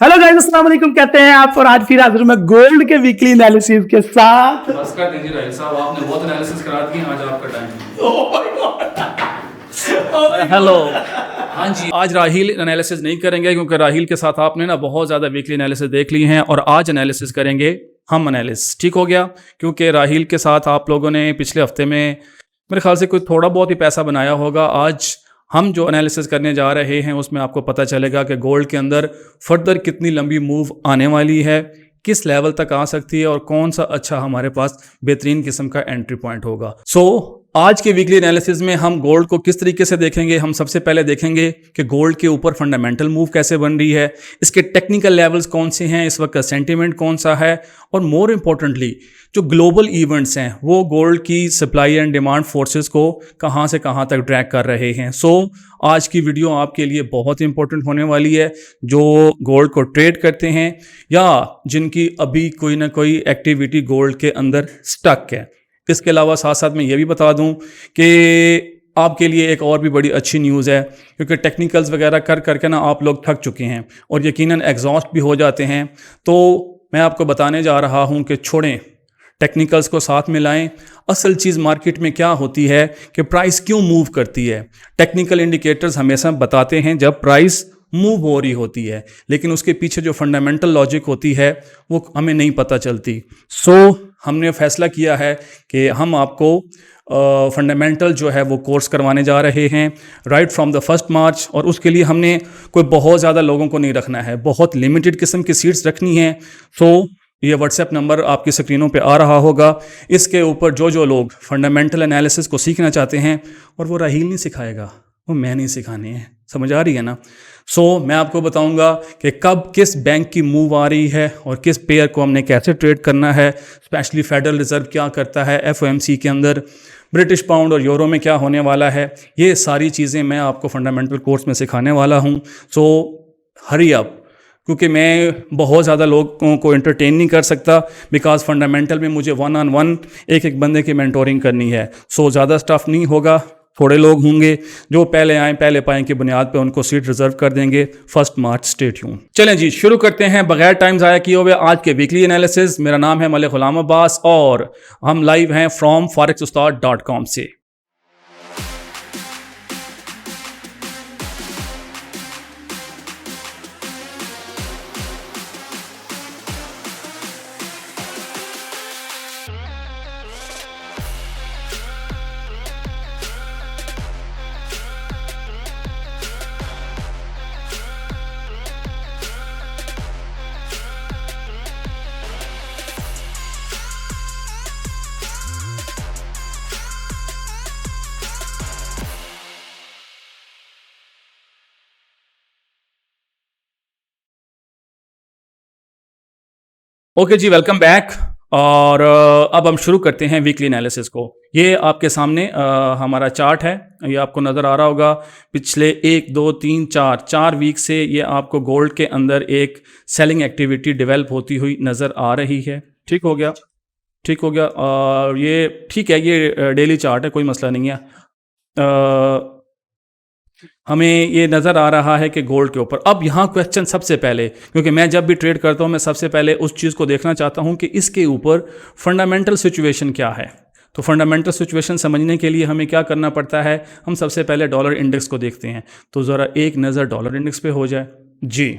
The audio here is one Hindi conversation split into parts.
हेलो गाइस, अस्सलाम वालेकुम कहते हैं आप। और आज फिर हाजिर हूं मैं गोल्ड के वीकली एनालिसिस के साथ। बस कर दीजिए राहिल साहब, आपने बहुत एनालिसिस करा दिए, आज आपका टाइम है। हेलो। हाँ जी, आज राहिल एनालिसिस नहीं करेंगे क्योंकि राहिल के साथ आपने ना बहुत ज़्यादा वीकली एनालिसिस देख ली हैं और आज एनालिसिस करेंगे हम एनालिसिस। ठीक हो गया, क्योंकि राहिल के साथ आप लोगों ने पिछले हफ्ते में मेरे ख्याल से कोई थोड़ा बहुत ही पैसा बनाया होगा। आज हम जो एनालिसिस करने जा रहे हैं उसमें आपको पता चलेगा कि गोल्ड के अंदर फर्दर कितनी लंबी मूव आने वाली है, किस लेवल तक आ सकती है और कौन सा अच्छा हमारे पास बेहतरीन किस्म का एंट्री पॉइंट होगा। आज के वीकली एनालिसिस में हम गोल्ड को किस तरीके से देखेंगे। हम सबसे पहले देखेंगे कि गोल्ड के ऊपर फंडामेंटल मूव कैसे बन रही है, इसके टेक्निकल लेवल्स कौन से हैं, इस वक्त सेंटीमेंट कौन सा है, और मोर इम्पोर्टेंटली जो ग्लोबल इवेंट्स हैं वो गोल्ड की सप्लाई एंड डिमांड फोर्सेस को कहाँ से कहाँ तक ड्रैग कर रहे हैं। आज की वीडियो आपके लिए बहुत इंपॉर्टेंट होने वाली है। जो गोल्ड को ट्रेड करते हैं या जिनकी अभी कोई ना कोई एक्टिविटी गोल्ड के अंदर स्टक है। इसके अलावा साथ साथ मैं ये भी बता दूं कि आपके लिए एक और भी बड़ी अच्छी न्यूज़ है, क्योंकि टेक्निकल्स वगैरह कर करके ना आप लोग थक चुके हैं और यकीनन एग्जॉस्ट भी हो जाते हैं। तो मैं आपको बताने जा रहा हूं कि छोड़ें टेक्निकल्स को, साथ में लाएं। असल चीज़ मार्केट में क्या होती है कि प्राइस क्यों मूव करती है। टेक्निकल इंडिकेटर्स हमेशा बताते हैं जब प्राइस मूव हो रही होती है, लेकिन उसके पीछे जो फंडामेंटल लॉजिक होती है वो हमें नहीं पता चलती। हमने फैसला किया है कि हम आपको फंडामेंटल जो है वो कोर्स करवाने जा रहे हैं राइट फ्रॉम द 1 मार्च। और उसके लिए हमने कोई बहुत ज़्यादा लोगों को नहीं रखना है, बहुत लिमिटेड किस्म की सीट्स रखनी है। ये व्हाट्सएप नंबर आपकी स्क्रीनों पे आ रहा होगा। इसके ऊपर जो लोग फंडामेंटल एनालिसिस को सीखना चाहते हैं, और वो राहिल नहीं सिखाएगा, वो मैं नहीं सिखाने हैं, समझ आ रही है ना। मैं आपको बताऊंगा कि कब किस बैंक की मूव आ रही है और किस पेयर को हमने कैसे ट्रेड करना है, स्पेशली फेडरल रिजर्व क्या करता है, एफओएमसी के अंदर ब्रिटिश पाउंड और यूरो में क्या होने वाला है। ये सारी चीज़ें मैं आपको फंडामेंटल कोर्स में सिखाने वाला हूँ। हरी अप, क्योंकि मैं बहुत ज़्यादा लोगों को एंटरटेन नहीं कर सकता, बिकॉज फंडामेंटल में मुझे 1-on-1 एक बंदे की मेंटोरिंग करनी है। ज़्यादा स्टाफ नहीं होगा, थोड़े लोग होंगे। जो पहले आए पहले पाएँ की बुनियाद पे उनको सीट रिजर्व कर देंगे 1 मार्च। Stay tune. चलें जी, शुरू करते हैं बगैर टाइम ज़ाया किए हुए आज के वीकली एनालिसिस। मेरा नाम है मलिक गुलाम अब्बास और हम लाइव हैं फ्रॉम forexustad.com से। ओके जी, वेलकम बैक। और अब हम शुरू करते हैं वीकली एनालिसिस को। ये आपके सामने हमारा चार्ट है, ये आपको नज़र आ रहा होगा। पिछले 1 2 3 4 वीक से ये आपको गोल्ड के अंदर एक सेलिंग एक्टिविटी डेवलप होती हुई नज़र आ रही है। ठीक हो गया, ठीक हो गया। और ये ठीक है, ये डेली चार्ट है, कोई मसला नहीं है। हमें ये नज़र आ रहा है कि गोल्ड के ऊपर अब यहाँ क्वेश्चन सबसे पहले, क्योंकि मैं जब भी ट्रेड करता हूँ मैं सबसे पहले उस चीज़ को देखना चाहता हूँ कि इसके ऊपर फंडामेंटल सिचुएशन क्या है। तो फंडामेंटल सिचुएशन समझने के लिए हमें क्या करना पड़ता है, हम सबसे पहले डॉलर इंडेक्स को देखते हैं। तो ज़रा एक नज़र डॉलर इंडेक्स पे हो जाए जी।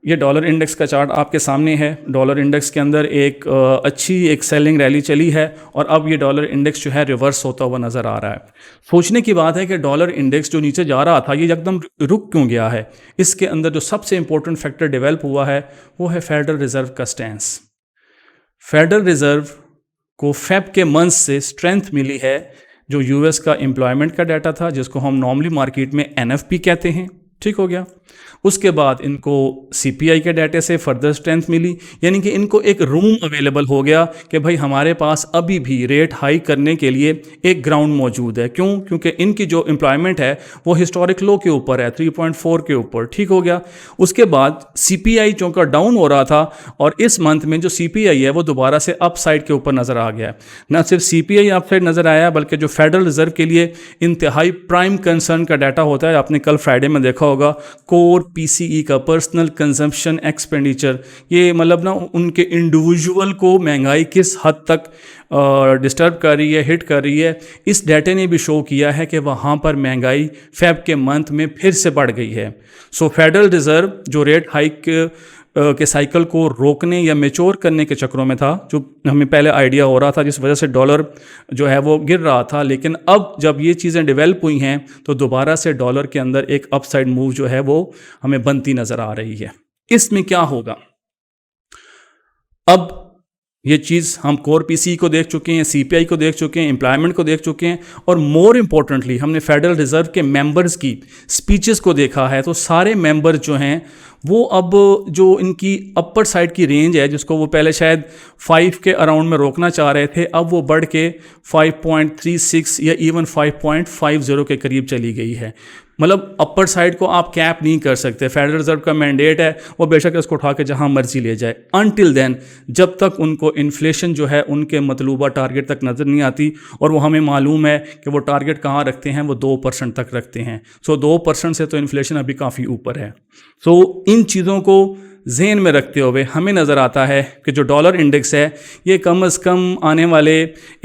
ये डॉलर इंडेक्स का चार्ट आपके सामने है। डॉलर इंडेक्स के अंदर एक अच्छी एक सेलिंग रैली चली है और अब ये डॉलर इंडेक्स जो है रिवर्स होता हुआ नज़र आ रहा है। सोचने की बात है कि डॉलर इंडेक्स जो नीचे जा रहा था ये एकदम रुक क्यों गया है। इसके अंदर जो सबसे इंपॉर्टेंट फैक्टर डेवलप हुआ है वो है फेडरल रिजर्व का स्टैंस। फेडरल रिजर्व को फेब के मंथ से स्ट्रेंथ मिली है, जो यूएस का एम्प्लॉयमेंट का डाटा था जिसको हम नॉर्मली मार्केट में एनएफपी कहते हैं। ठीक हो गया। उसके बाद इनको सीपीआई के डाटे से फर्दर स्ट्रेंथ मिली, यानी कि इनको एक रूम अवेलेबल हो गया कि भाई हमारे पास अभी भी रेट हाई करने के लिए एक ग्राउंड मौजूद है। क्यों? क्योंकि इनकी जो एम्प्लॉयमेंट है वो हिस्टोरिक लो के ऊपर है, 3.4 के ऊपर। ठीक हो गया। उसके बाद सीपीआई चौंका डाउन हो रहा था और इस मंथ में जो सीपीआई है वो दोबारा से अप साइड के ऊपर नज़र आ गया। न सिर्फ सीपीआई अप साइड नज़र आया बल्कि जो फेडरल रिजर्व के लिए इंतहाई प्राइम कंसर्न का डाटा होता है, आपने कल फ्राइडे में देखा होगा कोर पीसीई का, पर्सनल कंजम्पशन एक्सपेंडिचर। ये मतलब ना उनके इंडिविजुअल को महंगाई किस हद तक डिस्टर्ब कर रही है, हिट कर रही है। इस डाटे ने भी शो किया है कि वहाँ पर महंगाई फेब के मंथ में फिर से बढ़ गई है। सो फेडरल रिजर्व जो रेट हाइक के साइकिल को रोकने या मेच्योर करने के चक्रों में था, जो हमें पहले आइडिया हो रहा था, जिस वजह से डॉलर जो है वो गिर रहा था, लेकिन अब जब ये चीज़ें डेवलप हुई हैं तो दोबारा से डॉलर के अंदर एक अपसाइड मूव जो है वो हमें बनती नज़र आ रही है। इसमें क्या होगा? अब ये चीज़ हम कोर पीसी को देख चुके हैं, सीपीआई को देख चुके हैं, एम्प्लॉयमेंट को देख चुके हैं, और मोर इम्पोर्टेंटली हमने फेडरल रिजर्व के मेंबर्स की स्पीचेस को देखा है। तो सारे मेंबर जो हैं वो अब जो इनकी अपर साइड की रेंज है, जिसको वो पहले शायद 5 के अराउंड में रोकना चाह रहे थे, अब वो बढ़ के 5.36 या इवन 5.50 के करीब चली गई है। मतलब अपर साइड को आप कैप नहीं कर सकते। फेडरल रिजर्व का मैंडेट है, वो बेशक इसको उठा के जहां मर्जी ले जाए, अनटिल देन जब तक उनको इन्फ्लेशन जो है उनके मतलूबा टारगेट तक नज़र नहीं आती। और वो हमें मालूम है कि वो टारगेट कहाँ रखते हैं, वो 2% तक रखते हैं। सो 2% से तो इन्फ्लेशन अभी काफ़ी ऊपर है। सो इन चीज़ों को ज़हन में रखते हुए हमें नज़र आता है कि जो डॉलर इंडेक्स है ये कम से कम आने वाले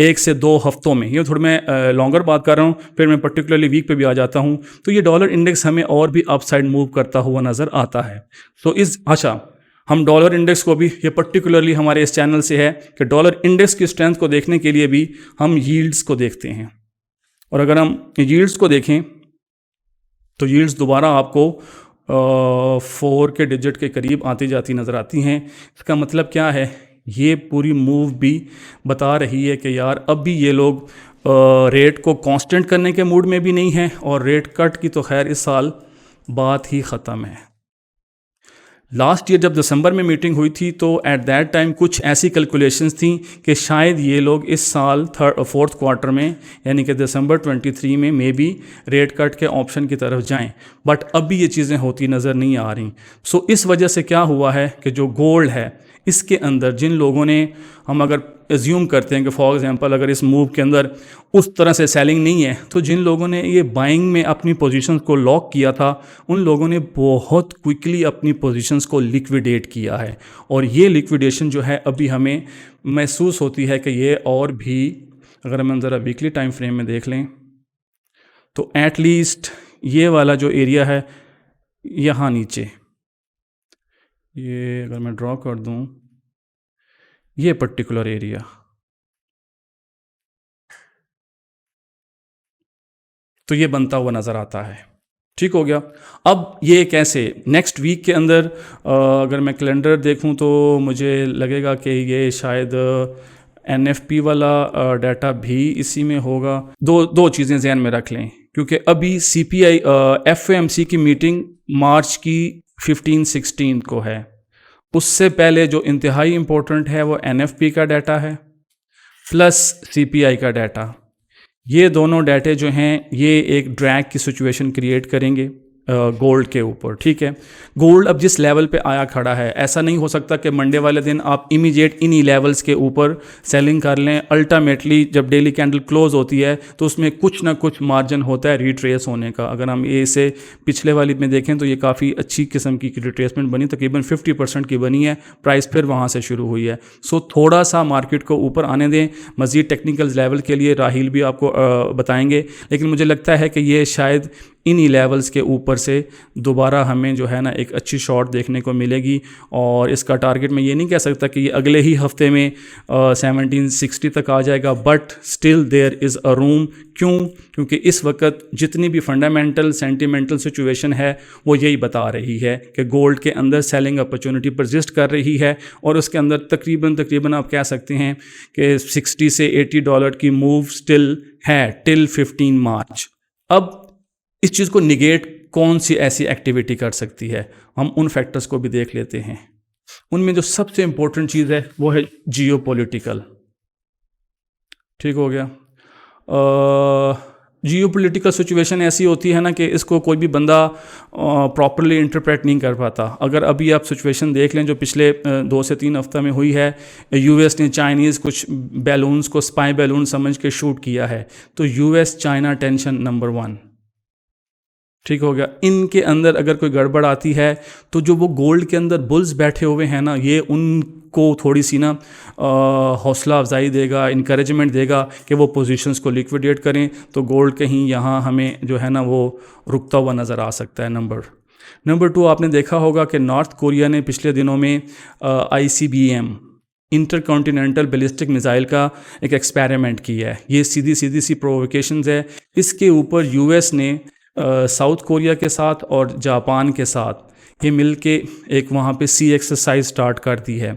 1 से 2 हफ्तों में, ये थोड़ा मैं लॉन्गर बात कर रहा हूँ, फिर मैं पर्टिकुलरली वीक पे भी आ जाता हूँ, तो ये डॉलर इंडेक्स हमें और भी अपसाइड मूव करता हुआ नज़र आता है। तो हम डॉलर इंडेक्स को भी, ये पर्टिकुलरली हमारे इस चैनल से है कि डॉलर इंडेक्स की स्ट्रेंथ को देखने के लिए भी हम यील्ड्स को देखते हैं। और अगर हम यील्ड्स को देखें तो यील्ड्स दोबारा आपको 4 के डिजिट के करीब आती जाती नज़र आती हैं। इसका मतलब क्या है? ये पूरी मूव भी बता रही है कि यार अब भी ये लोग रेट को कांस्टेंट करने के मूड में भी नहीं हैं, और रेट कट की तो खैर इस साल बात ही ख़त्म है। लास्ट ईयर जब दिसंबर में मीटिंग हुई थी तो एट दैट टाइम कुछ ऐसी कैलकुलेशंस थी कि शायद ये लोग इस साल फोर्थ क्वार्टर में, यानी कि दिसंबर 23 में मे बी रेट कट के ऑप्शन की तरफ जाएं, बट अभी ये चीज़ें होती नज़र नहीं आ रही। सो इस वजह से क्या हुआ है कि जो गोल्ड है इसके अंदर जिन लोगों ने, हम अगर एज्यूम करते हैं कि फॉर एग्जांपल अगर इस मूव के अंदर उस तरह से सेलिंग नहीं है, तो जिन लोगों ने ये बाइंग में अपनी पोजीशंस को लॉक किया था उन लोगों ने बहुत क्विकली अपनी पोजीशंस को लिक्विडेट किया है। और ये लिक्विडेशन जो है अभी हमें महसूस होती है कि ये और भी, अगर हम ज़रा वीकली टाइम फ्रेम में देख लें तो एटलीस्ट ये वाला जो एरिया है यहाँ नीचे, ये अगर मैं ड्रॉ कर दूं, ये पर्टिकुलर एरिया, तो ये बनता हुआ नज़र आता है। ठीक हो गया। अब ये कैसे नेक्स्ट वीक के अंदर अगर मैं कैलेंडर देखूं तो मुझे लगेगा कि ये शायद एनएफपी वाला डाटा भी इसी में होगा। दो चीज़ें ध्यान में रख लें, क्योंकि अभी सीपीआई एफओएमसी की मीटिंग मार्च की 15-16 को है। उससे पहले जो इंतहाई इम्पोर्टेंट है वो एनएफपी का डाटा है प्लस सीपीआई का डाटा। ये दोनों डाटे जो हैं ये एक ड्रैग की सिचुएशन क्रिएट करेंगे गोल्ड के ऊपर। ठीक है, गोल्ड अब जिस लेवल पे आया खड़ा है, ऐसा नहीं हो सकता कि मंडे वाले दिन आप इमीडिएट इन्हीं लेवल्स के ऊपर सेलिंग कर लें। अल्टीमेटली जब डेली कैंडल क्लोज होती है तो उसमें कुछ ना कुछ मार्जिन होता है रिट्रेस होने का। अगर हम इसे पिछले वाली में देखें तो ये काफ़ी अच्छी किस्म की रिट्रेसमेंट बनी, तकरीबन 50% की बनी है, प्राइस फिर वहाँ से शुरू हुई है। सो थोड़ा सा मार्केट को ऊपर आने दें। मज़ीद टेक्निकल लेवल के लिए राहिल भी आपको बताएंगे, लेकिन मुझे लगता है कि ये शायद इन्हीं लेवल्स के ऊपर से दोबारा हमें जो है ना एक अच्छी शॉट देखने को मिलेगी। और इसका टारगेट मैं ये नहीं कह सकता कि ये अगले ही हफ्ते में 1760 तक आ जाएगा, but still there is a room. क्योंकि इस वक्त जितनी भी फंडामेंटल सेंटिमेंटल सिचुएशन है वो यही बता रही है कि गोल्ड के अंदर सेलिंग अपॉर्चुनिटी परसिस्ट कर रही है, और उसके अंदर तकरीबन आप कह सकते हैं कि 60 से $80 की मूव स्टिल है टिल 15 मार्च। अब इस चीज़ को निगेट कौन सी ऐसी एक्टिविटी कर सकती है, हम उन फैक्टर्स को भी देख लेते हैं। उनमें जो सबसे इंपॉर्टेंट चीज़ है वो है जियोपॉलिटिकल। ठीक हो गया। जियोपॉलिटिकल सिचुएशन ऐसी होती है ना कि इसको कोई भी बंदा प्रॉपरली इंटरप्रेट नहीं कर पाता। अगर अभी आप सिचुएशन देख लें जो पिछले 2 से 3 हफ्ते में हुई है, यूएस ने चाइनीज़ कुछ बैलून्स को स्पाई बैलून समझ के शूट किया है, तो यूएस चाइना टेंशन नंबर 1। ठीक हो गया। इनके अंदर अगर कोई गड़बड़ आती है तो जो वो गोल्ड के अंदर बुल्स बैठे हुए हैं ना, ये उनको थोड़ी सी ना हौसला अफजाई देगा, इनकरेजमेंट देगा कि वो पोजीशंस को लिक्विडेट करें। तो गोल्ड कहीं यहाँ हमें जो है ना वो रुकता हुआ नज़र आ सकता है। नंबर 2, आपने देखा होगा कि नॉर्थ कोरिया ने पिछले दिनों में ICBM इंटरकॉन्टिनेंटल बैलिस्टिक मिसाइल का एक एक्सपेरिमेंट किया है। ये सीधी सी प्रोवोकेशंस है। इसके ऊपर US ने साउथ कोरिया के साथ और जापान के साथ ये मिल के एक वहाँ पे सी एक्सरसाइज स्टार्ट कर दी है।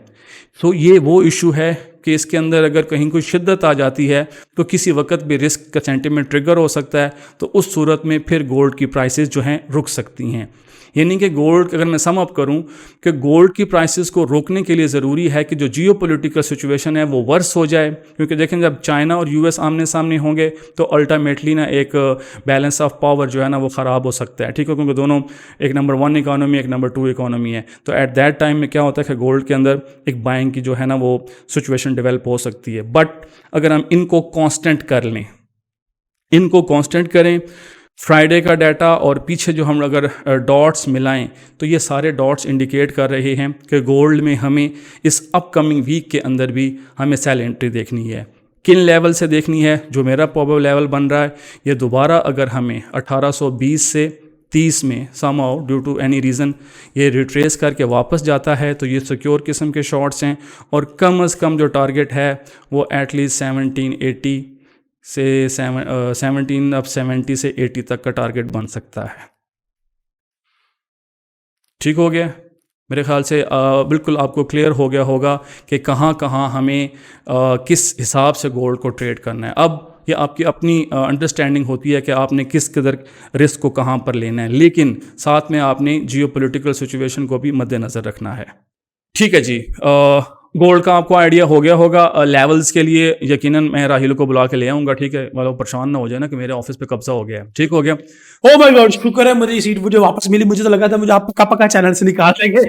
तो ये वो इशू है कि इसके अंदर अगर कहीं कोई शिद्दत आ जाती है तो किसी वक्त भी रिस्क का सेंटिमेंट ट्रिगर हो सकता है। तो उस सूरत में फिर गोल्ड की प्राइसेस जो हैं रुक सकती हैं। यानी कि गोल्ड, अगर मैं सम अप करूं, कि गोल्ड की प्राइसेस को रोकने के लिए ज़रूरी है कि जो जियोपॉलिटिकल सिचुएशन है वो वर्स हो जाए। क्योंकि देखें, जब चाइना और US आमने सामने होंगे तो अल्टीमेटली ना एक बैलेंस ऑफ पावर जो है ना वो ख़राब हो सकता है। ठीक है, क्योंकि दोनों एक नंबर 1 इकोनॉमी, एक नंबर 2 इकोनॉमी है। तो एट दैट टाइम में क्या होता है कि गोल्ड के अंदर एक बाइंग की जो है ना वो सिचुएशन डेवलप हो सकती है। बट अगर हम इनको कांस्टेंट कर लें, इनको कांस्टेंट करें, फ्राइडे का डाटा और पीछे जो हम अगर डॉट्स मिलाएं तो ये सारे डॉट्स इंडिकेट कर रहे हैं कि गोल्ड में हमें इस अपकमिंग वीक के अंदर भी हमें सेल एंट्री देखनी है। किन लेवल से देखनी है? जो मेरा प्रोबेबल लेवल बन रहा है, ये दोबारा अगर हमें 1820 से 30 में somehow due to any reason ये रिट्रेस करके वापस जाता है तो ये सिक्योर किस्म के शॉर्ट्स हैं। और कम अज़ कम जो टारगेट है वो एटलीस्ट 1780 से 70 से 80 तक का टारगेट बन सकता है। ठीक हो गया? मेरे ख्याल से बिल्कुल आपको क्लियर हो गया होगा कि कहाँ कहाँ हमें किस हिसाब से गोल्ड को ट्रेड करना है। अब ये आपकी अपनी अंडरस्टैंडिंग होती है कि आपने किस कदर रिस्क को कहाँ पर लेना है, लेकिन साथ में आपने जियोपॉलिटिकल सिचुएशन को भी मद्देनज़र रखना है। ठीक है जी, गोल्ड का आपको आइडिया हो गया होगा। लेवल्स के लिए यकीनन मैं राहिल को बुला के ले आऊँगा। ठीक है, मतलब परेशान ना हो जाए ना कि मेरे ऑफिस पे कब्जा हो गया है। ठीक हो गया? ओ माय गॉड, शुक्र है मुझे सीट मुझे वापस मिली। मुझे तो लगा था मुझे आप पक्का चैनल से निकाल देंगे।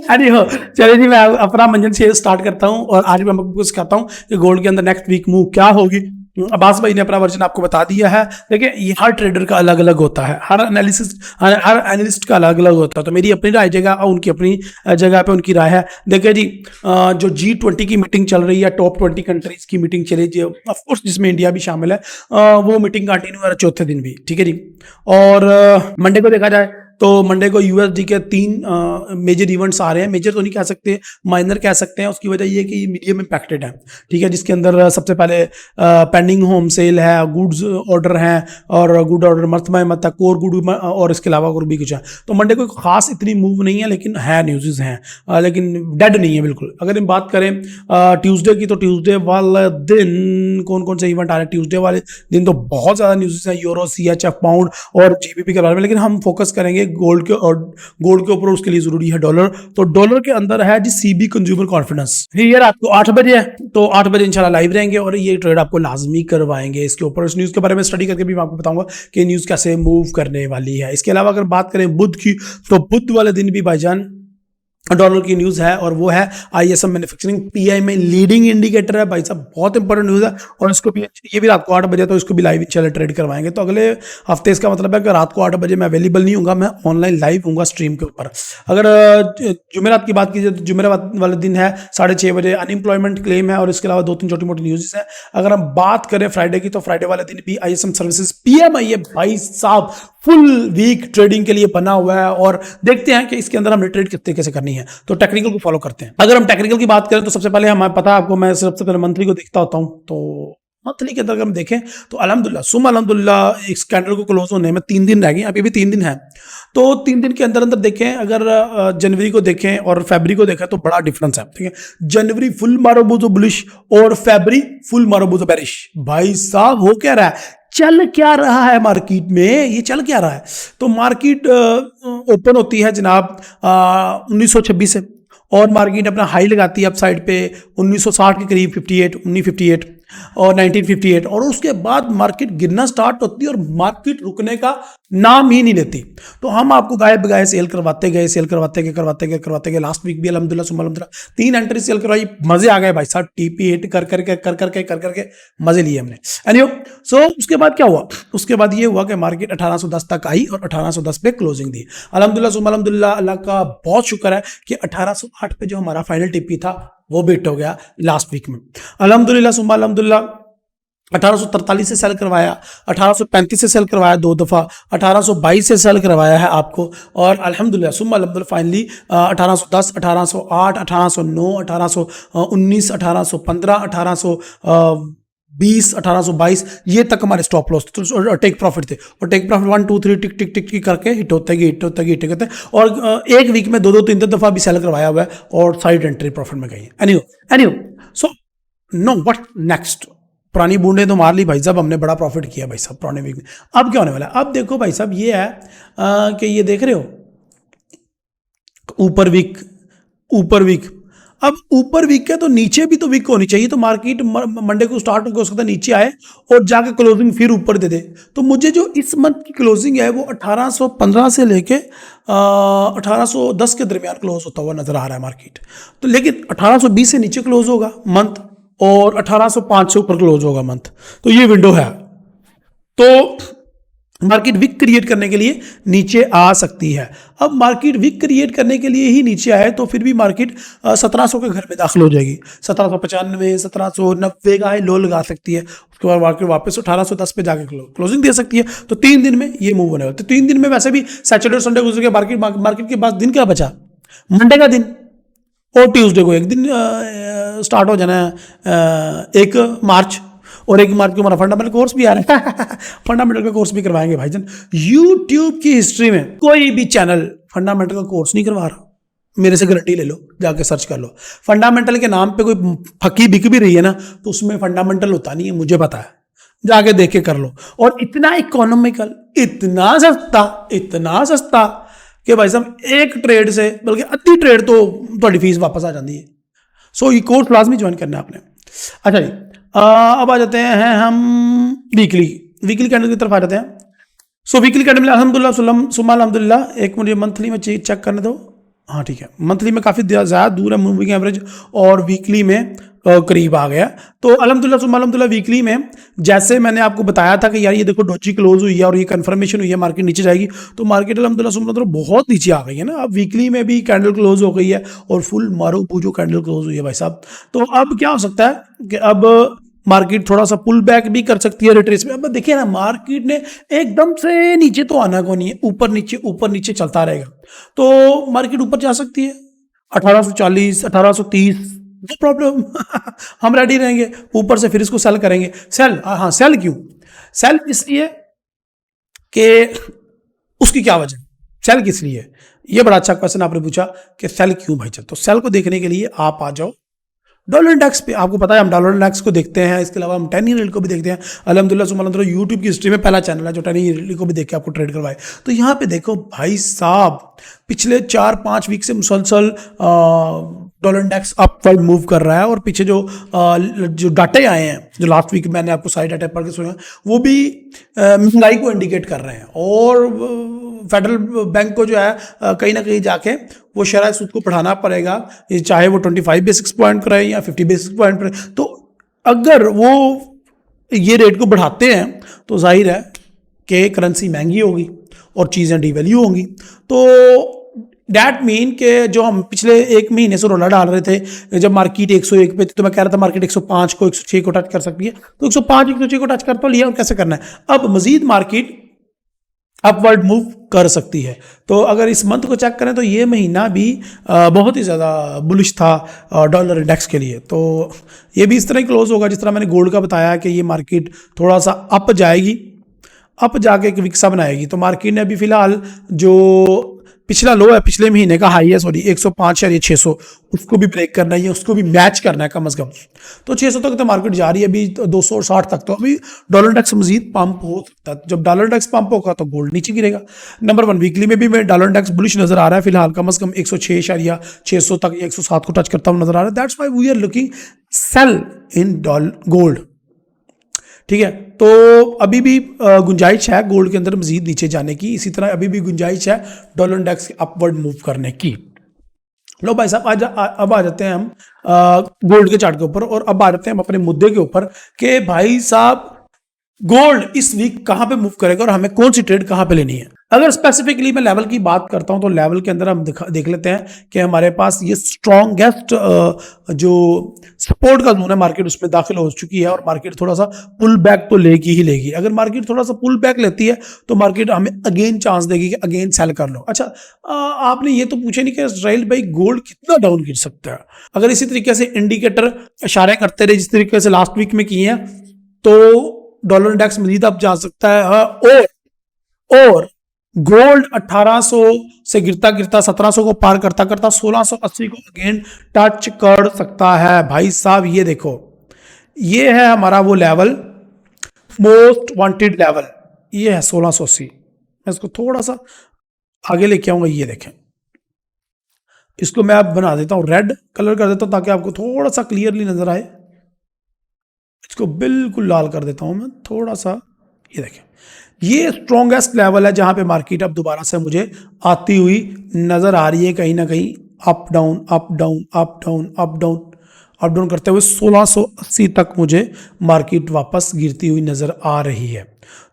अरे हो, चलिए जी, मैं अपना मंजन से स्टार्ट करता हूँ और आज मैं आपको सिखाता हूँ कि गोल्ड के अंदर नेक्स्ट वीक मूव क्या होगी। अब्बास भाई ने अपना वर्जन आपको बता दिया है। देखिए, ये हर ट्रेडर का अलग अलग होता है, हर एनालिस्ट का अलग अलग होता है। तो मेरी अपनी राय जगह और उनकी अपनी जगह पे उनकी राय है। देखिए जी, जो G20 की मीटिंग चल रही है, टॉप 20 कंट्रीज की मीटिंग चली जी, ऑफकोर्स जिसमें इंडिया भी शामिल है, वो मीटिंग कंटिन्यू है चौथे दिन भी। ठीक है जी, और मंडे को देखा जाए तो मंडे को USD के 3 मेजर इवेंट्स आ रहे हैं। मेजर तो नहीं कह सकते, माइनर कह सकते हैं। उसकी वजह ये है कि ये मीडियम इम्पैक्टेड है। ठीक है, जिसके अंदर सबसे पहले पेंडिंग होम सेल है, गुड्स ऑर्डर हैं और गुड ऑर्डर मर्थमा मत है, कोर गुड और इसके अलावा और भी कुछ है। तो मंडे को खास इतनी मूव नहीं है, लेकिन है न्यूज़ हैं, लेकिन डेड नहीं है बिल्कुल। अगर हम बात करें ट्यूसडे की, तो ट्यूसडे वाले दिन कौन कौन से इवेंट आ रहे हैं? ट्यूसडे वाले दिन तो बहुत ज़्यादा न्यूज़ हैं, यूरो, CHF, पाउंड और GBP के बारे में, लेकिन हम फोकस करेंगे गोल्ड के, और गोल्ड के ऊपर उसके लिए जरूरी है डॉलर। तो डॉलर के अंदर है जी CB कंज्यूमर कॉन्फिडेंस। ये रात को 8 बजे है, तो 8 बजे इंशाल्लाह लाइव रहेंगे और ये ट्रेड आपको लाजमी करवाएंगे। इसके ऊपर इस न्यूज़ के बारे में स्टडी करके भी मैं आपको बताऊंगा कि न्यूज़ कैसे मूव करने वाली है। इसके अलावा अगर बात करें बुध की, तो बुध वाले दिन भी भाईजान डॉलर की न्यूज़ है और वो है ISM मैन्युफैक्चरिंग PMI में लीडिंग इंडिकेटर है भाई साहब, बहुत इंपॉर्टेंट न्यूज़ है। और इसको भी, ये भी रात को 8 बजे, तो इसको भी लाइव इंशाल्लाह ट्रेड करवाएंगे। तो अगले हफ्ते इसका मतलब है कि रात को 8 बजे मैं अवेलेबल नहीं हूँगा, मैं ऑनलाइन लाइव हूँगा स्ट्रीम के ऊपर। अगर जुमेरात की बात कीजिए तो जुमेरात वाले दिन है 6:30 बजे अनएम्प्लॉयमेंट क्लेम है और इसके अलावा 2-3 छोटी मोटी न्यूज़ है। अगर हम बात करें फ्राइडे की, तो फ्राइडे वाले दिन भी ISM सर्विसेज PMI है भाई साहब, फुल वीक ट्रेडिंग के लिए बना हुआ है और देखते हैं कि इसके अंदर हमने ट्रेड कितने कैसे करनी है। तो टेक्निकल को फॉलो करते हैं। अगर हम टेक्निकल की बात करें तो सबसे पहले हमें पता है आपको, मैं सबसे पहले मंथली को देखता होता हूं। तो मंथली के अंदर अगर हम देखें तो अल्हम्दुलिल्लाह सुम्मा अल्हम्दुलिल्लाह इस कैंडल को क्लोज होने में 3 दिन रह गए, अभी भी 3 दिन है। तो 3 दिन के अंदर अंदर देखें, अगर जनवरी को देखें और फरवरी को देखें तो बड़ा डिफरेंस है। ठीक है, जनवरी फुल मारोबूजो बुलिश और फरवरी फुल मारोबूजो बेरिश। भाई साहब हो क्या रहा है, चल क्या रहा है मार्केट में, ये चल क्या रहा है? तो मार्केट ओपन होती है जनाब 1926 से और मार्केट अपना हाई लगाती है अपसाइड पे 1960 के करीब 1958 और 1958, और उसके बाद मार्केट गिरना स्टार्ट होती है और मार्केट रुकने का नाम ही नहीं लेती। तो हम आपको गाय बगाए सेल करवाते गए। लास्ट वीक भी अल्हम्दुलिल्लाह 3 एंट्री सेल करवाई, मजे आ गए भाई साहब, टीपी हिट कर करके मजे लिए हमने। एनीवे, सो उसके बाद क्या हुआ? उसके बाद ये हुआ कि मार्केट 1810 तक आई और 1810 पे क्लोजिंग दी। अल्हम्दुलिल्लाह अल्लाह का बहुत शुक्र है कि 1808 पे जो हमारा फाइनल टीपी था वो बीट हो गया लास्ट वीक में। अल्हम्दुलिल्लाह 1843 से सेल करवाया, 1835 से सेल करवाया 2 दफ़ा, 1822 से सेल करवाया है आपको, और अल्हम्दुलिल्लाह फाइनली 1810, 1808, 1809, 1819, 1815, 1820, 1822 ये तक हमारे स्टॉप लॉस और टेक प्रॉफिट थे। और टेक प्रॉफिट 1 2 3 टिक टिक टिक टिक करके हिट होते गए और एक वीक में 2 3 दफ़ा भी सेल करवाया हुआ है और साइड एंट्री प्रॉफिट में गई है। Anyway, so know what next? पुरानी बूंदे तो मार ली भाई साहब, हमने बड़ा प्रॉफिट किया भाई साहब पुराने वीक में। अब क्या होने वाला है? अब देखो भाई साहब, ये है कि ये देख रहे हो ऊपर वीक, अब ऊपर वीक है तो नीचे भी तो वीक होनी चाहिए। तो मार्केट मंडे को स्टार्ट हो सकता है नीचे आए और जाके क्लोजिंग फिर ऊपर दे दे। तो मुझे जो इस मंथ की क्लोजिंग है वो 1815 से लेके 1810 के दरमियान क्लोज होता हुआ नजर आ रहा है मार्केट। तो लेकिन 1820 से नीचे क्लोज होगा मंथ और 1805 से ऊपर क्लोज होगा मंथ। तो ये विंडो है। तो मार्केट विक क्रिएट करने के लिए नीचे आ सकती है। अब मार्केट विक क्रिएट करने के लिए ही नीचे आए तो फिर भी मार्केट 1700 के घर में दाखिल हो जाएगी। 1795, 1790 का लो लगा सकती है। उसके बाद मार्केट वापस 1810 पे जाके क्लोजिंग दे सकती है। तो 3 दिन में ये मूव होने वाला। तो 3 दिन में वैसे भी सैटरडे और संडे गुजर के मार्केट के पास दिन क्या बचा? मंडे का दिन और ट्यूसडे को एक दिन स्टार्ट हो जाना है 1 मार्च, और 1 मार्च को हमारा फंडामेंटल कोर्स भी आ रहा है। फंडामेंटल का कोर्स भी करवाएंगे भाईजान। यूट्यूब की हिस्ट्री में कोई भी चैनल फंडामेंटल का कोर्स नहीं करवा रहा, मेरे से गारंटी ले लो, जाके सर्च कर लो। फंडामेंटल के नाम पे कोई फकी बिक भी रही है ना तो उसमें फंडामेंटल होता नहीं है, मुझे पता है, जाके देख के कर लो। और इतना इकोनॉमिकल, इतना सस्ता कि भाई साहब एक ट्रेड से बल्कि अद्धी ट्रेड तो थोड़ी फीस वापस आ जाती है। सो ये कोर्स लाजमी ज्वाइन करना है आपने। अच्छा जी, अब आ जाते हैं हम वीकली कैंडल की तरफ आ जाते हैं। सो वीकली कैंडल में अल्हम्दुलिल्लाह एक मुझे मंथली में चेक करने दो। हाँ ठीक है, मंथली में काफ़ी ज़्यादा दूर है मूविंग एवरेज, और वीकली में करीब आ गया। तो अल्हम्दुलिल्लाह वीकली में जैसे मैंने आपको बताया था कि यार ये देखो डोजी क्लोज हुई है और ये कंफर्मेशन हुई है मार्केट नीचे जाएगी, तो मार्केट अल्हम्दुलिल्लाह बहुत नीचे आ गई है ना। अब वीकली में भी कैंडल क्लोज हो गई है और फुल मारो पूजो कैंडल क्लोज हुई है भाई साहब। तो अब क्या हो सकता है कि अब मार्केट थोड़ा सा पुल बैक भी कर सकती है रिट्रेस में। अब देखिए ना, मार्केट ने एकदम से नीचे तो आना को नहीं है, ऊपर नीचे चलता रहेगा। तो मार्केट ऊपर जा सकती है 1840, 1830, नो प्रॉब्लम। हम रेडी रहेंगे, ऊपर से फिर इसको सेल करेंगे। सेल क्यों? सेल इसलिए कि उसकी क्या वजह, सेल किस लिए? ये बड़ा अच्छा क्वेश्चन आपने पूछा कि सेल क्यों भाई। तो सेल को देखने के लिए आप आ जाओ डॉलर इंडेक्स पे। आपको पता है हम डॉलर इंडेक्स को देखते हैं, इसके अलावा हम 10 ईयर को भी देखते हैं। अल्हम्दुलिल्लाह यूट्यूब की हिस्ट्री में पहला चैनल है जो 10 ईयर को भी देख के आपको ट्रेड करवाए। तो यहाँ पे देखो भाई साहब, पिछले 4-5 वीक से मुसलसल डॉलर इंडेक्स अपवर्ड मूव कर रहा है, और पीछे जो डाटे आए हैं, जो लास्ट वीक मैंने आपको साइड डाटे पढ़ के सुना, वो भी महंगाई को इंडिकेट कर रहे हैं। और फेडरल बैंक को जो है कहीं ना कहीं जाके वो शरह सूद को बढ़ाना पड़ेगा, चाहे वो 25 बेसिस पॉइंट पर या 50 बेसिस पॉइंट पर। तो अगर वो ये रेट को बढ़ाते हैं तो जाहिर है कि करेंसी महंगी होगी और चीज़ें डिवैल्यू होंगी। तो डैट मीन के जो हम पिछले 1 महीने से रोला डाल रहे थे, जब मार्केट 101 पे थी तो मैं कह रहा था मार्केट 105 को 106 को टच कर सकती है, तो 105 106 को टच कर तो लिया, और कैसे करना है? अब मजीद मार्केट अपवर्ड मूव कर सकती है। तो अगर इस मंथ को चेक करें तो ये महीना भी बहुत ही ज़्यादा बुलिश था डॉलर इंडेक्स के लिए। तो ये भी इस तरह ही क्लोज होगा जिस तरह मैंने गोल्ड का बताया कि ये मार्केट थोड़ा सा अप जाएगी, अप जाके एक विक्सा बनाएगी। तो मार्केट ने अभी फिलहाल जो पिछला लो है, पिछले महीने का हाई है 105.600, उसको भी ब्रेक करना है, उसको भी मैच करना है कम अज कम। तो 600 तक तो मार्केट जा रही है, अभी 260 तक। तो अभी डॉलर इंडेक्स मजीद पंप हो सकता है। जब डॉलर इंडेक्स पंप होगा तो गोल्ड नीचे गिरेगा। नंबर 1 वीकली में भी मैं डॉलर इंडेक्स बुलिश नजर आ रहा है फिलहाल, कम अज कम 106.600 तक या 107 को टच करता हुआ नजर आ रहा है। That's why we are looking sell in gold. ठीक है, तो अभी भी गुंजाइश है गोल्ड के अंदर मजीद नीचे जाने की। इसी तरह अभी भी गुंजाइश है डॉलर इंडेक्स के अपवर्ड मूव करने की। लो भाई साहब, अब आ जाते हैं हम गोल्ड के चार्ट के ऊपर, और अब आ जाते हैं हम अपने मुद्दे के ऊपर कि भाई साहब गोल्ड इस वीक कहां पे मूव करेगा और हमें कौन सी ट्रेड कहां पे लेनी है। अगर स्पेसिफिकली मैं लेवल की बात करता हूं तो लेवल के अंदर हम देख लेते हैं कि हमारे पास ये स्ट्रॉन्गेस्ट जो सपोर्ट का जोन है मार्केट उसमें दाखिल हो चुकी है, और मार्केट थोड़ा सा पुल बैक तो लेगी ही लेगी। अगर मार्केट थोड़ा सा पुल बैक लेती है तो मार्केट हमें अगेन चांस देगी कि अगेन सेल कर लो। अच्छा, आपने ये तो पूछा नहीं कि इसराइल भाई गोल्ड कितना डाउन गिर सकता है। अगर इसी तरीके से इंडिकेटर इशारे करते रहे जिस तरीके से लास्ट वीक में किए हैं तो डॉलर इंडेक्स मजीद अब जा सकता है, और गोल्ड 1800 से गिरता गिरता 1700 को पार करता करता 1680 को अगेन टच कर सकता है। भाई साहब ये देखो, ये है हमारा वो लेवल, मोस्ट वांटेड लेवल, ये है 1680। मैं इसको थोड़ा सा आगे लेके आऊंगा, ये देखें, इसको मैं अब बना देता हूं, रेड कलर कर देता हूं ताकि आपको थोड़ा सा क्लियरली नजर आए। इसको बिल्कुल लाल कर देता हूं मैं थोड़ा सा, ये देखें, ये स्ट्रॉन्गेस्ट लेवल है जहां पे मार्केट अब दोबारा से मुझे आती हुई नजर आ रही है, कहीं ना कहीं up down up down up down up down up down करते हुए 1680 तक मुझे मार्केट वापस गिरती हुई नजर आ रही है।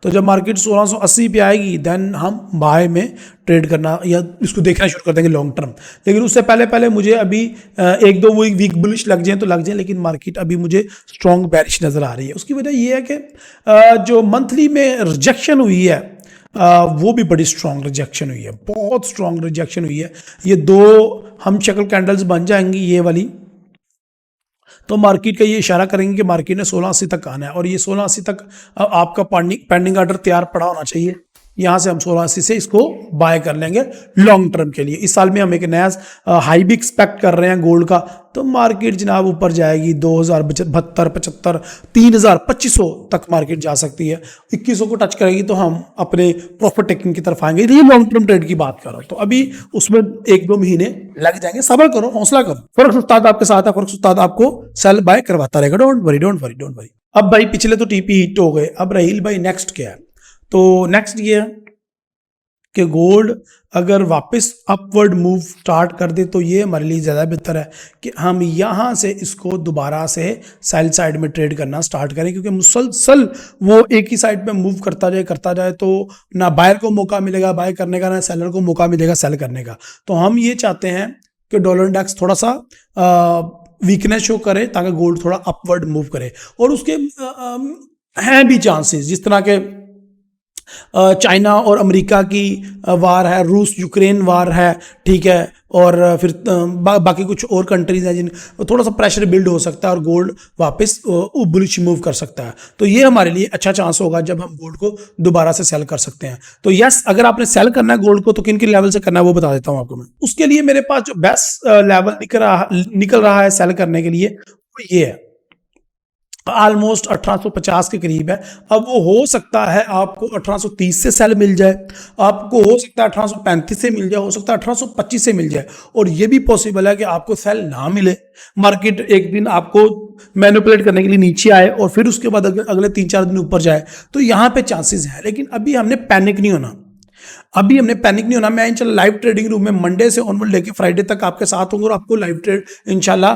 तो जब मार्केट 1680 पे आएगी देन हम बाय में ट्रेड करना या इसको देखना शुरू कर देंगे लॉन्ग टर्म। लेकिन उससे पहले पहले मुझे अभी एक दो वीक बुलिश लग जाए तो लग जाए, लेकिन मार्केट अभी मुझे स्ट्रॉन्ग बेरिश नज़र आ रही है। उसकी वजह ये है कि जो मंथली में रिजेक्शन हुई है वो भी बड़ी स्ट्रॉन्ग रिजेक्शन हुई है, बहुत स्ट्रॉन्ग रिजेक्शन हुई है। ये दो हम शक्ल कैंडल्स बन जाएंगी ये वाली, तो मार्केट का ये इशारा करेंगे कि मार्केट ने 1680 तक आना है, और ये 1680 तक आपका पेंडिंग ऑर्डर तैयार पड़ा होना चाहिए। यहाँ से हम 1680 से इसको बाय कर लेंगे लॉन्ग टर्म के लिए। इस साल में हम एक नया हाई भी एक्सपेक्ट कर रहे हैं गोल्ड का, तो मार्केट जनाब ऊपर जाएगी 2072, 75, 3000, 2500 तक मार्केट जा सकती है। 2100 को टच करेगी तो हम अपने प्रॉफिट टेकिंग की तरफ आएंगे। ये लॉन्ग टर्म ट्रेड की बात कर रहा हूँ, तो अभी उसमें 1-2 महीने लग जाएंगे। सब्र करो, हौसला करो, फर्क उस्ताद आपके साथ है, फर्क उस्ताद आपको सेल बाय करवाता रहेगा। Don't worry don't worry don't worry. अब भाई पिछले तो टीपी हिट हो गए, अब राहील भाई नेक्स्ट क्या है? तो नेक्स्ट ये है कि गोल्ड अगर वापस अपवर्ड मूव स्टार्ट कर दे तो ये हमारे लिए ज़्यादा बेहतर है कि हम यहाँ से इसको दोबारा से सेल साइड में ट्रेड करना स्टार्ट करें, क्योंकि मुसलसल वो एक ही साइड पे मूव करता जाए तो ना बायर को मौका मिलेगा बाय करने का, ना सेलर को मौका मिलेगा सेल करने का। तो हम ये चाहते हैं कि डॉलर इंडेक्स थोड़ा सा वीकनेस शो करे ताकि गोल्ड थोड़ा अपवर्ड मूव करे। और उसके हैं भी चांसेस, जिस तरह के चाइना और अमेरिका की वार है, रूस यूक्रेन वार है, ठीक है, और फिर बाकी कुछ और कंट्रीज हैं जिन थोड़ा सा प्रेशर बिल्ड हो सकता है और गोल्ड वापस बुलिश मूव कर सकता है। तो ये हमारे लिए अच्छा चांस होगा जब हम गोल्ड को दोबारा से सेल कर सकते हैं। तो यस, अगर आपने सेल करना है गोल्ड को तो किन किन लेवल से करना है वो बता देता हूं आपको मैं। उसके लिए मेरे पास जो बेस्ट लेवल निकल रहा है सेल करने के लिए वो ये है, ऑलमोस्ट 1850 के करीब है। अब वो हो सकता है आपको 1830 से सेल मिल जाए, आपको हो सकता है 1835 से मिल जाए, हो सकता है 1825 से मिल जाए, और ये भी पॉसिबल है कि आपको सेल ना मिले, मार्केट एक दिन आपको मैनिपुलेट करने के लिए नीचे आए और फिर उसके बाद अगले 3-4 दिन ऊपर जाए। तो यहाँ पे चांसेस हैं, लेकिन अभी हमने पैनिक नहीं होना, अभी हमने पैनिक नहीं होना। मैं इंशाल्लाह लाइव ट्रेडिंग रूम में मंडे से ऑनवर्ड लेके फ्राइडे तक आपके साथ होंगे और आपको लाइव ट्रेड इंशाल्लाह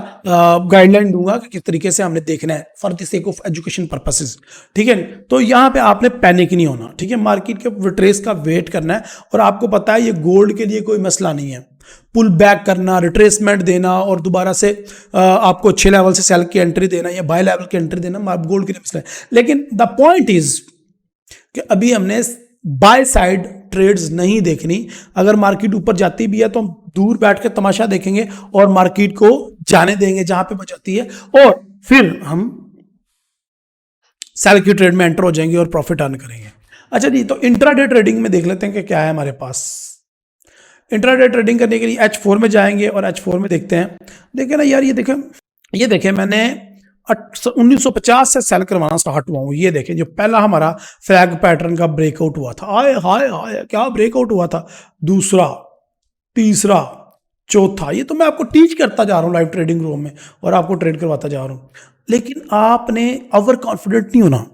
गाइडलाइन दूंगा कि किस तरीके से हमने देखना है for the sake of education purposes, ठीक है। तो यहाँ पे आपने पैनिक नहीं होना, ठीक है, मार्केट के रिट्रेस का वेट करना है। और आपको पता है ये गोल्ड के लिए कोई मसला नहीं है, पुल बैक करना, रिट्रेसमेंट देना और दोबारा से आपको अच्छे लेवल से सेल की एंट्री देना या बाय लेवल की एंट्री देना गोल्ड के लिए मसला है। लेकिन द पॉइंट इज कि अभी हमने बाय साइड ट्रेड्स नहीं देखनी। अगर मार्केट ऊपर जाती भी है तो हम दूर बैठ के तमाशा देखेंगे और मार्केट को जाने देंगे जहां पे वो जाती है, और फिर हम सेल की ट्रेड में एंटर हो जाएंगे और प्रॉफिट अर्न करेंगे। अच्छा जी, तो इंट्राडे ट्रेडिंग में देख लेते हैं कि क्या है हमारे पास। इंट्राडे ट्रेडिंग करने के लिए H4 में जाएंगे और H4 में देखते हैं। देखें ना यार, ये देखें मैंने 1950 से सेल करवाना स्टार्ट हुआ हूँ। ये देखें जो पहला हमारा फ्लैग पैटर्न का ब्रेकआउट हुआ था, आए हाय हाय क्या ब्रेकआउट हुआ था, दूसरा, तीसरा, चौथा, ये तो मैं आपको टीच करता जा रहा हूँ लाइव ट्रेडिंग रूम में और आपको ट्रेड करवाता जा रहा हूँ। लेकिन आपने ओवर कॉन्फिडेंट नहीं होना,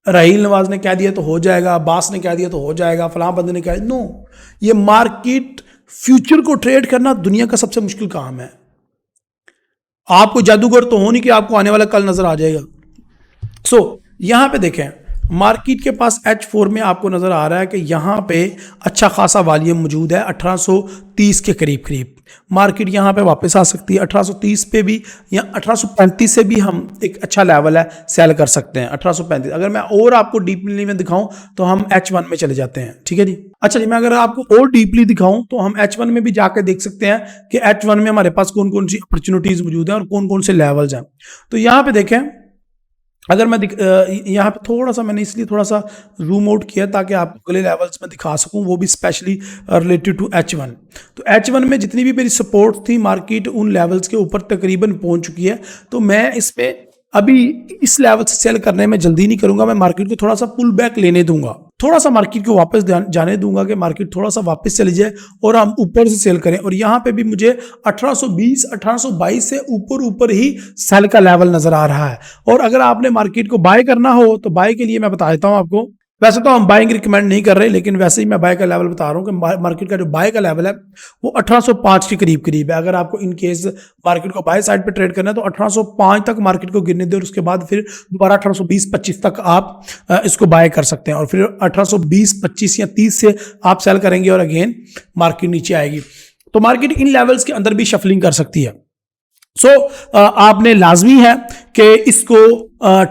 राहील नवाज ने कह दिया तो हो जाएगा, अब्बास ने कह दिया तो हो जाएगा, फलां बंदे ने कह दिया, नो। ये मार्केट फ्यूचर को ट्रेड करना दुनिया का सबसे मुश्किल काम है। आपको जादूगर तो हो नहीं कि आपको आने वाला कल नजर आ जाएगा। सो यहां पे देखें, मार्केट के पास H4 में आपको नजर आ रहा है कि यहां पे अच्छा खासा वॉल्यूम मौजूद है, 1830 के करीब करीब। मार्केट यहां पे वापस आ सकती है 1830 पे भी, या 1835 से भी हम एक अच्छा लेवल है सेल कर सकते हैं 1835। अगर मैं और आपको डीपली में दिखाऊं तो हम H1 में चले जाते हैं, ठीक है जी। अच्छा जी, मैं अगर आपको और डीपली दिखाऊं तो हम H1 में भी जाकर देख सकते हैं कि H1 में हमारे पास कौन कौन सी अपॉर्चुनिटीज मौजूद हैं और कौन कौन से लेवल्स हैं। तो यहाँ पे देखें, अगर मैं यहाँ पे थोड़ा सा मैंने इसलिए थोड़ा सा जूम आउट किया ताकि आपको अगले लेवल्स में दिखा सकूं, वो भी स्पेशली रिलेटेड टू H1। तो H1 में जितनी भी मेरी सपोर्ट थी, मार्केट उन लेवल्स के ऊपर तकरीबन पहुंच चुकी है। तो मैं इसमें अभी इस लेवल से सेल करने में जल्दी नहीं करूंगा, मैं मार्केट को थोड़ा सा पुल बैक लेने दूंगा, थोड़ा सा मार्केट को वापस जाने दूंगा कि मार्केट थोड़ा सा वापस चली जाए और हम ऊपर से सेल करें। और यहाँ पे भी मुझे 1820 1822 से ऊपर ही सेल का लेवल नजर आ रहा है। और अगर आपने मार्केट को बाय करना हो तो बाय के लिए मैं बता देता हूँ आपको। वैसे तो हम बाइंग रिकमेंड नहीं कर रहे, लेकिन वैसे ही मैं बाय का लेवल बता रहा हूँ कि मार्केट का जो बाय का लेवल है वो 1805 के करीब करीब है। अगर आपको इन केस मार्केट को बाय साइड पे ट्रेड करना है तो 1805 तक मार्केट को गिरने दें और उसके बाद फिर दोबारा 1820-25 तक आप इसको बाय कर सकते हैं। और फिर 1820-25 या 30 से आप सेल करेंगे और अगेन मार्केट नीचे आएगी। तो मार्केट इन लेवल्स के अंदर भी शफलिंग कर सकती है। सो आपने लाजमी है कि इसको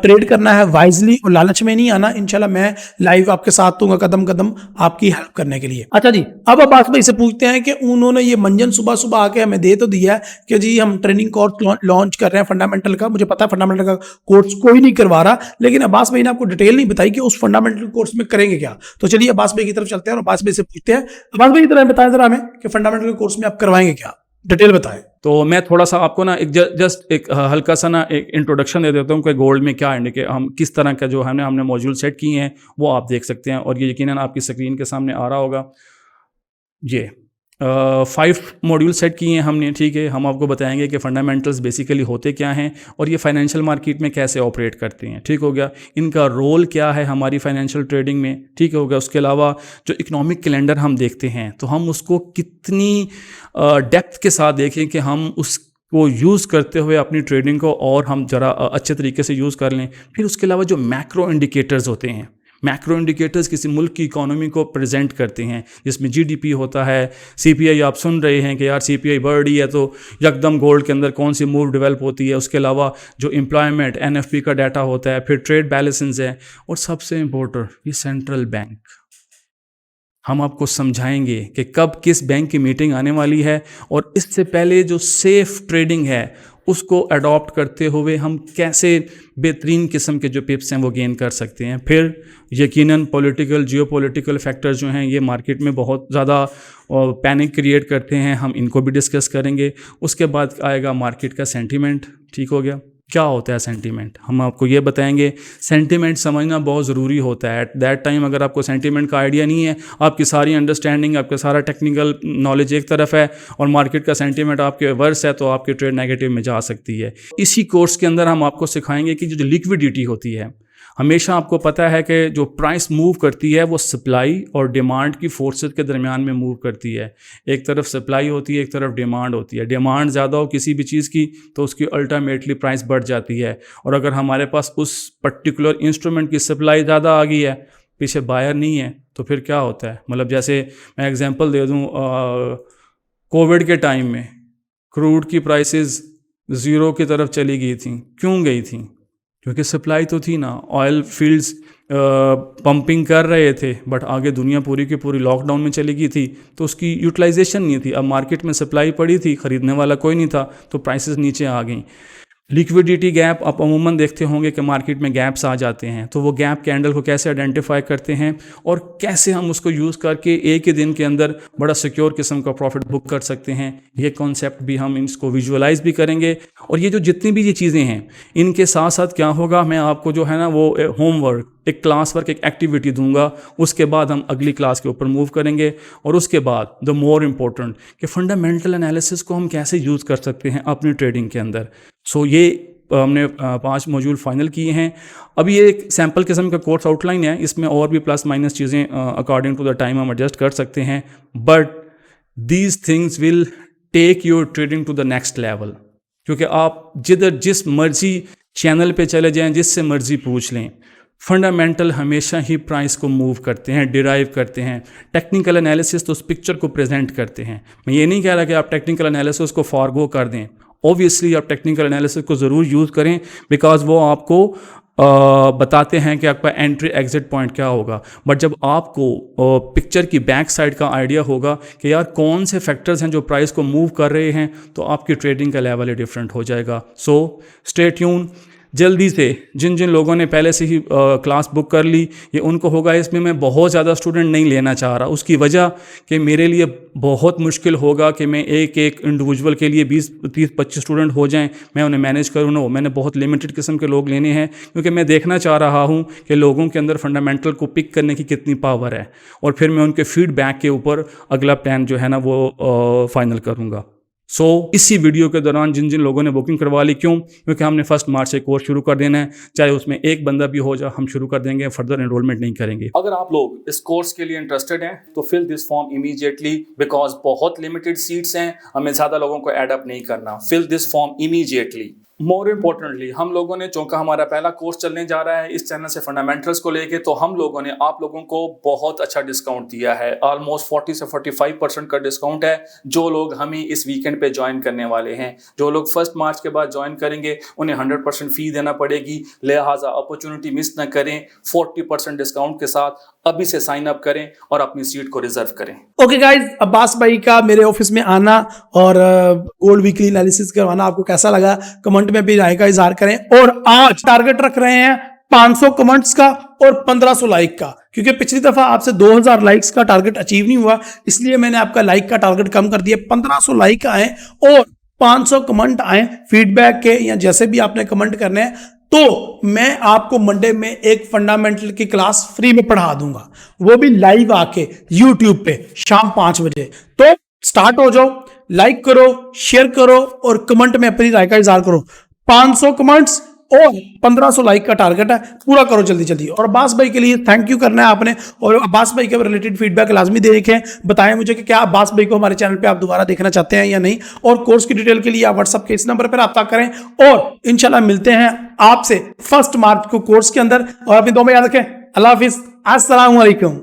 ट्रेड करना है वाइजली और लालच में नहीं आना। इंशाल्लाह मैं लाइव आपके साथ दूंगा कदम कदम आपकी हेल्प करने के लिए। अच्छा जी, अब अब्बास भाई से पूछते हैं कि उन्होंने ये मंजन सुबह सुबह आके हमें दे तो दिया है कि जी हम ट्रेनिंग कोर्स लॉन्च कर रहे हैं फंडामेंटल का। मुझे पता है फंडामेंटल का कोर्स कोई नहीं करवा रहा, लेकिन अब्बास भाई ने आपको डिटेल नहीं बताई कि उस फंडामेंटल कोर्स में करेंगे क्या। तो चलिए अब्बास भाई की तरफ चलते हैं और अब्बास भाई से पूछते हैं। अब्बास भाई की तरफ बताएं जरा हमें कि फंडामेंटल कोर्स में आप करवाएंगे क्या, डिटेल बताएं। तो मैं थोड़ा सा आपको ना एक जस्ट एक हल्का सा ना एक इंट्रोडक्शन दे देता हूँ कि गोल्ड में क्या इंडिकेट, हम किस तरह का जो हमने मॉड्यूल सेट किए हैं वो आप देख सकते हैं। और ये यकीनन आपकी स्क्रीन के सामने आ रहा होगा। ये 5 मॉड्यूल सेट किए हैं हमने, ठीक है। हम आपको बताएंगे कि फंडामेंटल्स बेसिकली होते क्या हैं और ये फाइनेंशियल मार्केट में कैसे ऑपरेट करते हैं, ठीक हो गया। इनका रोल क्या है हमारी फाइनेंशियल ट्रेडिंग में, ठीक हो गया। उसके अलावा जो इकोनॉमिक कैलेंडर हम देखते हैं तो हम उसको कितनी डेप्थ के साथ देखें कि हम उसको यूज़ करते हुए अपनी ट्रेडिंग को और हम ज़रा अच्छे तरीके से यूज़ कर लें। फिर उसके अलावा जो मैक्रो इंडिकेटर्स होते हैं, मैक्रो इंडिकेटर्स किसी मुल्क की इकोनॉमी को प्रेजेंट करते हैं, जिसमें जीडीपी होता है, सीपीआई आप सुन रहे हैं कि यार सीपीआई बढ़ रही है तो यकदम गोल्ड के अंदर कौन सी मूव डेवलप होती है। उसके अलावा जो एम्प्लॉयमेंट एनएफपी का डाटा होता है, फिर ट्रेड बैलेंसेस है, और सबसे इम्पोर्टेंट ये सेंट्रल बैंक। हम आपको समझाएंगे कि कब किस बैंक की मीटिंग आने वाली है और इससे पहले जो सेफ ट्रेडिंग है उसको अडॉप्ट करते हुए हम कैसे बेहतरीन किस्म के जो पिप्स हैं वो गेन कर सकते हैं। फिर यकीनन पॉलिटिकल जियोपॉलिटिकल फैक्टर्स जो हैं ये मार्केट में बहुत ज़्यादा पैनिक क्रिएट करते हैं, हम इनको भी डिस्कस करेंगे। उसके बाद आएगा मार्केट का सेंटीमेंट, ठीक हो गया। क्या होता है सेंटीमेंट, हम आपको ये बताएंगे। सेंटीमेंट समझना बहुत ज़रूरी होता है। एट दैट टाइम अगर आपको सेंटीमेंट का आइडिया नहीं है, आपकी सारी अंडरस्टैंडिंग, आपका सारा टेक्निकल नॉलेज एक तरफ है और मार्केट का सेंटीमेंट आपके वर्स है, तो आपकी ट्रेड नेगेटिव में जा सकती है। इसी कोर्स के अंदर हम आपको सिखाएंगे कि जो लिक्विडिटी होती है, हमेशा आपको पता है कि जो प्राइस मूव करती है वो सप्लाई और डिमांड की फोर्सेस के दरमियान में मूव करती है। एक तरफ सप्लाई होती है, एक तरफ डिमांड होती है। डिमांड ज़्यादा हो किसी भी चीज़ की तो उसकी अल्टीमेटली प्राइस बढ़ जाती है। और अगर हमारे पास उस पर्टिकुलर इंस्ट्रूमेंट की सप्लाई ज़्यादा आ गई है, पीछे बायर नहीं है, तो फिर क्या होता है। मतलब जैसे मैं एग्जांपल दे दूँ, कोविड के टाइम में क्रूड की प्राइसेस ज़ीरो की तरफ चली गई थी। क्यों गई थी? क्योंकि सप्लाई तो थी ना, ऑयल फील्ड्स पंपिंग कर रहे थे, बट आगे दुनिया पूरी की पूरी लॉकडाउन में चली गई थी तो उसकी यूटिलाइजेशन नहीं थी। अब मार्केट में सप्लाई पड़ी थी, ख़रीदने वाला कोई नहीं था, तो प्राइसेस नीचे आ गई। लिक्विडिटी गैप आप अमूमन देखते होंगे कि मार्केट में गैप्स आ जाते हैं, तो वो गैप कैंडल को कैसे आइडेंटिफाई करते हैं और कैसे हम उसको यूज़ करके एक ही दिन के अंदर बड़ा सिक्योर किस्म का प्रॉफिट बुक कर सकते हैं, ये कॉन्सेप्ट भी हम इसको विजुअलाइज भी करेंगे। और ये जो जितनी भी ये चीज़ें हैं, इनके साथ साथ क्या होगा, मैं आपको जो है ना वो होमवर्क, एक क्लास वर्क, एक एक्टिविटी दूंगा। उसके बाद हम अगली क्लास के ऊपर मूव करेंगे। और उसके बाद द मोर इम्पोर्टेंट कि फंडामेंटल एनालिसिस को हम कैसे यूज़ कर सकते हैं अपनी ट्रेडिंग के अंदर। सो ये हमने 5 मॉड्यूल फाइनल किए हैं। अभी ये एक सैम्पल किस्म का कोर्स आउटलाइन है, इसमें और भी प्लस माइनस चीज़ें अकॉर्डिंग टू द टाइम हम एडजस्ट कर सकते हैं, but these things will take your trading to the next level. क्योंकि आप जिस मर्जी चैनल पे चले जाएं, जिससे मर्जी पूछ लें, फंडामेंटल हमेशा ही प्राइस को मूव करते हैं, डिराइव करते हैं। टेक्निकल एनालिसिस तो उस पिक्चर को प्रेजेंट करते हैं। मैं ये नहीं कह रहा कि आप टेक्निकल एनालिसिस को फॉरगो कर दें, ऑब्वियसली आप टेक्निकल एनालिसिस को ज़रूर यूज़ करें, बिकॉज वो आपको बताते हैं कि आपका एंट्री एग्जिट पॉइंट क्या होगा। बट जब आपको पिक्चर की बैक साइड का आइडिया होगा कि यार कौन से फैक्टर्स हैं जो प्राइस को मूव कर रहे हैं, तो आपकी ट्रेडिंग का लेवल ही डिफरेंट हो जाएगा। So stay tune. जल्दी से जिन जिन लोगों ने पहले से ही क्लास बुक कर ली, ये उनको होगा इसमें मैं बहुत ज़्यादा स्टूडेंट नहीं लेना चाह रहा, उसकी वजह कि मेरे लिए बहुत मुश्किल होगा कि मैं एक इंडिविजुअल के लिए 20-30-25 स्टूडेंट हो जाएं, मैं उन्हें मैनेज करूँ ना। मैंने बहुत लिमिटेड किस्म के लोग लेने हैं, क्योंकि मैं देखना चाह रहा हूँ कि लोगों के अंदर फंडामेंटल को पिक करने की कितनी पावर है, और फिर मैं उनके फीडबैक के ऊपर अगला प्लान जो है ना वो फाइनल करूँगा। सो इसी वीडियो के दौरान जिन जिन लोगों ने बुकिंग करवा ली, क्यों? क्योंकि हमने 1 मार्च से कोर्स शुरू कर देना है, चाहे उसमें एक बंदा भी हो जाए, हम शुरू कर देंगे, फर्दर एनरोलमेंट नहीं करेंगे। अगर आप लोग इस कोर्स के लिए इंटरेस्टेड हैं तो fill this form immediately, because बहुत लिमिटेड सीट्स हैं, हमें ज़्यादा लोगों को एड अप नहीं करना। Fill this form immediately. More importantly, हम लोगों ने, चूंकि हमारा पहला कोर्स चलने जा रहा है इस चैनल से फंडामेंटल्स को लेके, तो हम लोगों ने आप लोगों को बहुत अच्छा डिस्काउंट दिया है। ऑलमोस्ट 40 से 45% का डिस्काउंट है जो लोग हमें इस वीकेंड पे ज्वाइन करने वाले हैं। जो लोग 1 मार्च के बाद ज्वाइन करेंगे उन्हें 100% फी देना पड़ेगी, लिहाजा अपॉर्चुनिटी मिस न करें। 40% डिस्काउंट के साथ अभी से साइन अप करें और अपनी सीट को रिजर्व करें। ओके गाइज, अब्बास भाई का मेरे ऑफिस में आना और गोल्ड वीकली एनालिसिस करवाना आपको कैसा लगा, कमेंट में भी राय का इजहार करें। और आज टारगेट रख रहे हैं 500 कमेंट्स का और 1500 लाइक का, क्योंकि पिछली दफा आपसे 2000 लाइक्स का टारगेट अचीव नहीं हुआ, इसलिए मैंने आपका लाइक का टारगेट कम कर दिया। 1500 लाइक आए और 500 कमेंट आए फीडबैक के, या जैसे भी आपने कमेंट करने हैं, तो मैं आपको मंडे में एक फंडामेंटल की क्लास फ्री में पढ़ा दूंगा, वो भी लाइव आके यूट्यूब पे शाम 5 बजे। तो स्टार्ट हो जाओ, लाइक करो, शेयर करो और कमेंट में अपनी राय का इजहार करो। 500 कमेंट्स और 1500 लाइक का टारगेट है, पूरा करो जल्दी जल्दी। और अब्बास भाई के लिए थैंक यू करना है आपने, और अब्बास भाई के रिलेटेड फीडबैक लाजमी दे रखें। बताएं मुझे कि क्या अब्बास भाई को हमारे चैनल पे आप दोबारा देखना चाहते हैं या नहीं। और कोर्स की डिटेल के लिए आप व्हाट्सएप के इस नंबर पर रब्ता करें, और इंशाल्लाह मिलते हैं आपसे 1 मार्च को कोर्स के अंदर। और अपनी दुआ में याद रखें। अल्लाह हाफिज, अस्सलाम वालेकुम।